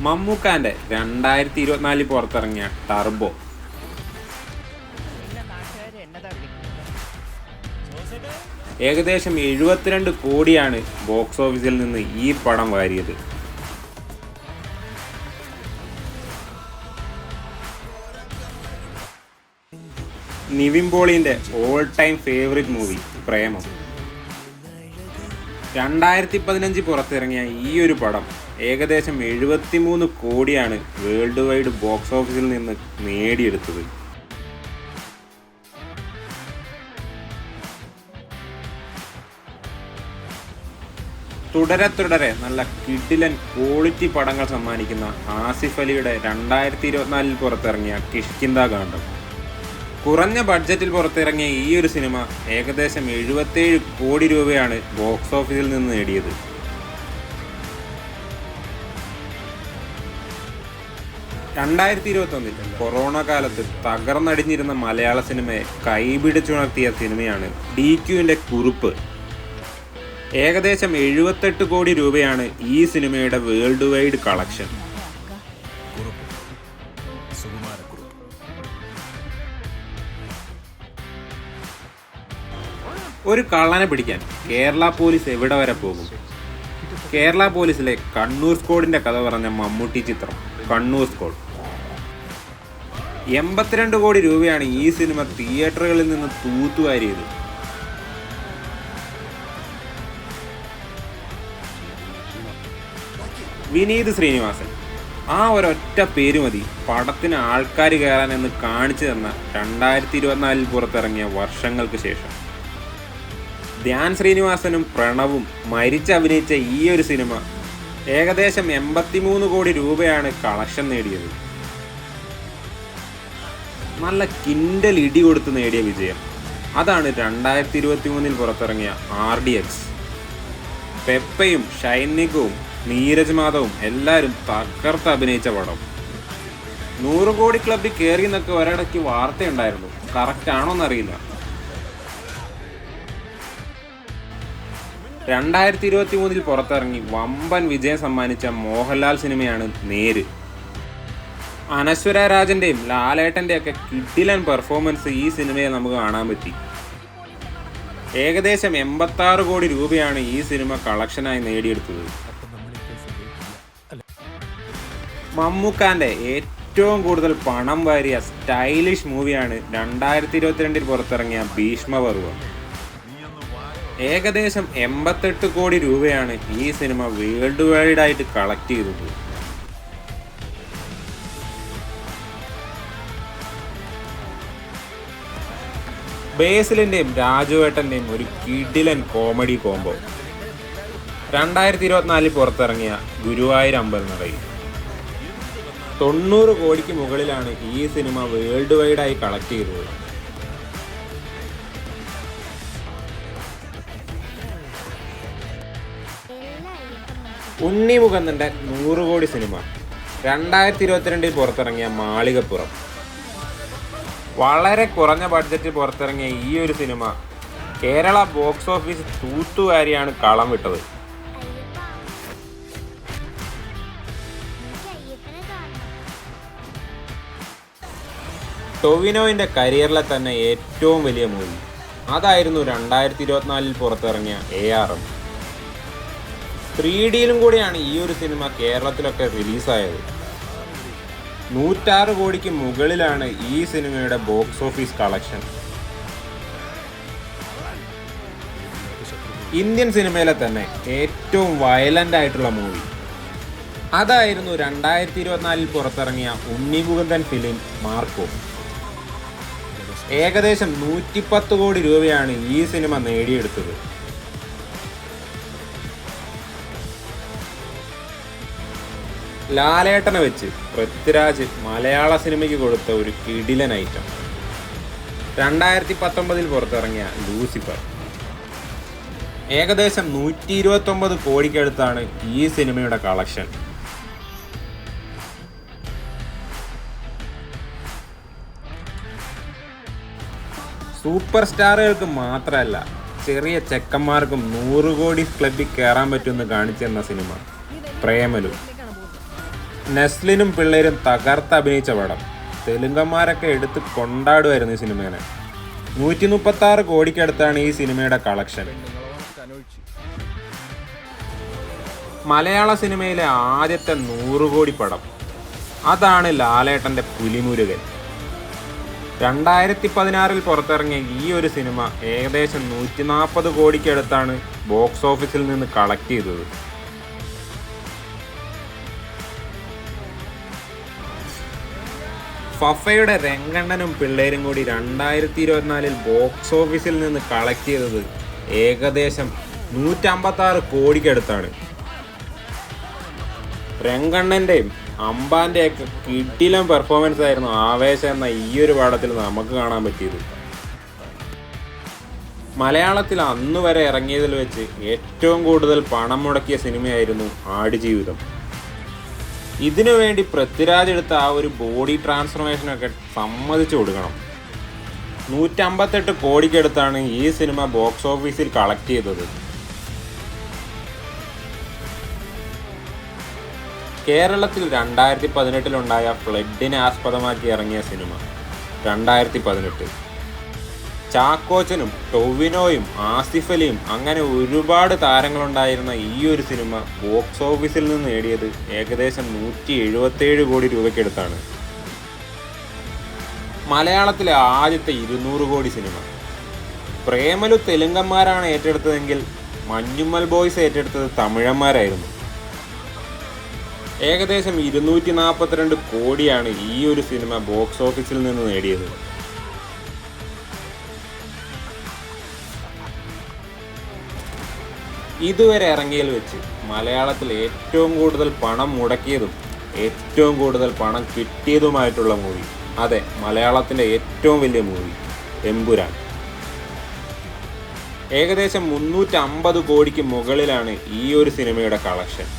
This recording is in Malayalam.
മമ്മൂക്കാന്റെ 2024 പുറത്തിറങ്ങിയ ടർബോ ഏകദേശം 72 കോടിയാണ് ബോക്സ് ഓഫീസിൽ നിന്ന് ഈ പടം വാരിയത്. നിവിൻ പോളിന്റെ all time favourite movie Premam. 2015 പുറത്തിറങ്ങിയ ഈ ഒരു പടം ഏകദേശം 73 കോടിയാണ് വേൾഡ് വൈഡ് ബോക്സ് ഓഫീസിൽ നിന്ന് നേടിയെടുത്തത്. തുടരെ നല്ല കിടിലൻ ക്വാളിറ്റി പടങ്ങൾ സമ്മാനിക്കുന്ന ആസിഫ് അലിയുടെ 2024 പുറത്തിറങ്ങിയ കിഷ്കിന്ദ കാണ്ഡം. കുറഞ്ഞ ബഡ്ജറ്റിൽ പുറത്തിറങ്ങിയ ഈ ഒരു സിനിമ ഏകദേശം 77 കോടി രൂപയാണ് ബോക്സ് ഓഫീസിൽ നിന്ന് നേടിയത്. കൊറോണ കാലത്ത് തകർന്നടിഞ്ഞിരുന്ന മലയാള സിനിമയെ കൈപിടിച്ചുണർത്തിയ സിനിമയാണ് DQന്റെ കുറുപ്പ്. ഏകദേശം 78 കോടി രൂപയാണ് ഈ സിനിമയുടെ വേൾഡ് വൈഡ് കളക്ഷൻ. ഒരു കള്ളനെ പിടിക്കാൻ കേരള പോലീസ് എവിടെ വരെ പോകും? കേരള പോലീസിലെ കണ്ണൂർ സ്ക്വാഡിന്റെ കഥ പറഞ്ഞ മമ്മൂട്ടി ചിത്രം കണ്ണൂർ സ്ക്വാഡ്. 82 കോടി രൂപയാണ് ഈ സിനിമ തിയേറ്ററുകളിൽ നിന്ന് തൂത്തുവാരിയത്. വിനീത് ശ്രീനിവാസൻ, ആ ഒരൊറ്റ പേര് മതി പടത്തിന് ആൾക്കാർ കയറാൻ എന്ന് കാണിച്ചു തന്ന 2024 പുറത്തിറങ്ങിയ വർഷങ്ങൾക്ക് ശേഷം. ധ്യാൻ ശ്രീനിവാസനും പ്രണവും അഭിനയിച്ച ഈ ഒരു സിനിമ ഏകദേശം 83 കോടി രൂപയാണ് കളക്ഷൻ നേടിയത്. നല്ല കിൻഡൽ ഇടി കൊടുത്ത് നേടിയ വിജയം. അതാണ് 2023 പുറത്തിറങ്ങിയ RDX. പെപ്പയും ഷൈനികവും നീരജ് മാധവും എല്ലാവരും തകർത്ത് അഭിനയിച്ച പടം. 100 കോടി ക്ലബിൽ കയറി എന്നൊക്കെ ഒരിടയ്ക്ക് വാർത്തയുണ്ടായിരുന്നു, കറക്റ്റ് ആണോന്നറിയില്ല. 2023 പുറത്തിറങ്ങി വമ്പൻ വിജയം സമ്മാനിച്ച മോഹൻലാൽ സിനിമയാണ് നേര്. അനശ്വര രാജന്റെയും ലാലേട്ടൻ്റെയും ഒക്കെ കിടിലൻ പെർഫോമൻസ് ഈ സിനിമയിൽ നമുക്ക് കാണാൻ പറ്റി. ഏകദേശം 86 കോടി രൂപയാണ് ഈ സിനിമ കളക്ഷനായി നേടിയെടുത്തത്. മമ്മൂക്കാന്റെ ഏറ്റവും കൂടുതൽ പണം വാരിയ സ്റ്റൈലിഷ് മൂവിയാണ് 2022 പുറത്തിറങ്ങിയ ഭീഷ്മപർവം. ഏകദേശം 88 കോടി രൂപയാണ് ഈ സിനിമ വേൾഡ് വൈഡ് ആയിട്ട് കളക്ട് ചെയ്തത്. ബേസിലിന്റെയും രാജുവേട്ടന്റെയും ഒരു കിടിലൻ കോമഡി കോംബോ. 2024 പുറത്തിറങ്ങിയ ഗുരുവായൂർ അമ്പലനടയിൽ 90 കോടിക്ക് മുകളിലാണ് ഈ സിനിമ വേൾഡ് വൈഡായി കളക്ട് ചെയ്തത്. ഉണ്ണി മുകുന്ദന്റെ 100 കോടി സിനിമ 2022 പുറത്തിറങ്ങിയ മാളികപ്പുറം. വളരെ കുറഞ്ഞ ബഡ്ജറ്റിൽ പുറത്തിറങ്ങിയ ഈ ഒരു സിനിമ കേരള ബോക്സ് ഓഫീസ് തൂത്തുവാരിയാണ് കളം വിട്ടത്. ടൊവിനോയുടെ കരിയറിലെ തന്നെ ഏറ്റവും വലിയ മൂവി അതായിരുന്നു 2024 പുറത്തിറങ്ങിയ ARM. 3Dയിലും കൂടിയാണ് ഈ ഒരു സിനിമ കേരളത്തിലൊക്കെ റിലീസായത്. 106 കോടിക്ക് മുകളിലാണ് ഈ സിനിമയുടെ ബോക്സ് ഓഫീസ് കളക്ഷൻ. ഇന്ത്യൻ സിനിമയിലെ തന്നെ ഏറ്റവും വയലൻ്റ് ആയിട്ടുള്ള മൂവി അതായിരുന്നു 2024 പുറത്തിറങ്ങിയ ഉണ്ണി മുകുന്ദൻ ഫിലിം മാർക്കോ. ഏകദേശം 110 കോടി രൂപയാണ് ഈ സിനിമ നേടിയെടുത്തത്. ലാലേട്ടനെ വെച്ച് പൃഥ്വിരാജ് മലയാള സിനിമയ്ക്ക് കൊടുത്ത ഒരു കിടിലൻ ഐറ്റം 2019 പുറത്തിറങ്ങിയ ലൂസിഫർ. ഏകദേശം 129 കോടിക്കടുത്താണ് ഈ സിനിമയുടെ കളക്ഷൻ. സൂപ്പർ സ്റ്റാറുകൾക്ക് മാത്രമല്ല ചെറിയ ചെക്കന്മാർക്കും 100 കോടി ക്ലബിൽ കയറാൻ പറ്റുമെന്ന് കാണിച്ചെന്ന സിനിമ പ്രേമലു. നെസ്ലിനും പിള്ളേരും തകർത്തഭിനയിച്ച പടം. തെലുങ്കന്മാരൊക്കെ എടുത്ത് കൊണ്ടാടുമായിരുന്നു ഈ സിനിമേനെ. 136 കോടിക്കടുത്താണ് ഈ സിനിമയുടെ കളക്ഷൻ. മലയാള സിനിമയിലെ ആദ്യത്തെ 100 കോടി പടം അതാണ് ലാലേട്ടൻ്റെ പുലിമുരുകൻ. 2016 പുറത്തിറങ്ങിയ ഈ ഒരു സിനിമ ഏകദേശം 140 കോടിക്കടുത്താണ് ബോക്സ് ഓഫീസിൽ നിന്ന് കളക്ട് ചെയ്തത്. ഫഫയുടെ രംഗണ്ണനും പിള്ളേരും കൂടി 2024 ബോക്സ് ഓഫീസിൽ നിന്ന് കളക്ട് ചെയ്തത് ഏകദേശം 156 കോടിക്കടുത്താണ്. രംഗണ്ണൻ്റെയും അമ്പാൻ്റെയൊക്കെ കിടിലം പെർഫോമൻസ് ആയിരുന്നു ആവേശം എന്ന ഈ ഒരു പടത്തിൽ നമുക്ക് കാണാൻ പറ്റിയത്. മലയാളത്തിൽ അന്ന് വരെ ഇറങ്ങിയതിൽ വെച്ച് ഏറ്റവും കൂടുതൽ പണം മുടക്കിയ സിനിമയായിരുന്നു ആടുജീവിതം. ഇതിനു വേണ്ടി പൃഥ്വിരാജ് എടുത്ത ആ ഒരു ബോഡി ട്രാൻസ്ഫോർമേഷനൊക്കെ സമ്മതിച്ചു കൊടുക്കണം. 158 കോടിക്കടുത്താണ് ഈ സിനിമ ബോക്സ് ഓഫീസിൽ കളക്ട് ചെയ്തത്. കേരളത്തിൽ 2018 ഫ്ലഡിനെ ആസ്പദമാക്കി ഇറങ്ങിയ സിനിമ 2018. ചാക്കോച്ചനും ടൊവിനോയും ആസിഫ് അലിയും അങ്ങനെ ഒരുപാട് താരങ്ങളുണ്ടായിരുന്ന ഈ ഒരു സിനിമ ബോക്സ് ഓഫീസിൽ നിന്ന് നേടിയത് ഏകദേശം 177 കോടി രൂപയ്ക്കടുത്താണ്. മലയാളത്തിലെ ആദ്യത്തെ 200 കോടി സിനിമ. പ്രേമലു തെലുങ്കന്മാരാണ് ഏറ്റെടുത്തതെങ്കിൽ മഞ്ഞുമ്മൽ ബോയ്സ് ഏറ്റെടുത്തത് തമിഴന്മാരായിരുന്നു. ഏകദേശം 242 കോടിയാണ് ഈ ഒരു സിനിമ ബോക്സ് ഓഫീസിൽ നിന്ന് നേടിയത്. ഇതുവരെ ഇറങ്ങിയതിൽ വെച്ച് മലയാളത്തിൽ ഏറ്റവും കൂടുതൽ പണം മുടക്കിയതും ഏറ്റവും കൂടുതൽ പണം കിട്ടിയതുമായിട്ടുള്ള മൂവി, അതെ, മലയാളത്തിൻ്റെ ഏറ്റവും വലിയ മൂവി എമ്പുരാൻ. ഏകദേശം 350 കോടിക്ക് മുകളിലാണ് ഈ ഒരു സിനിമയുടെ കളക്ഷൻ.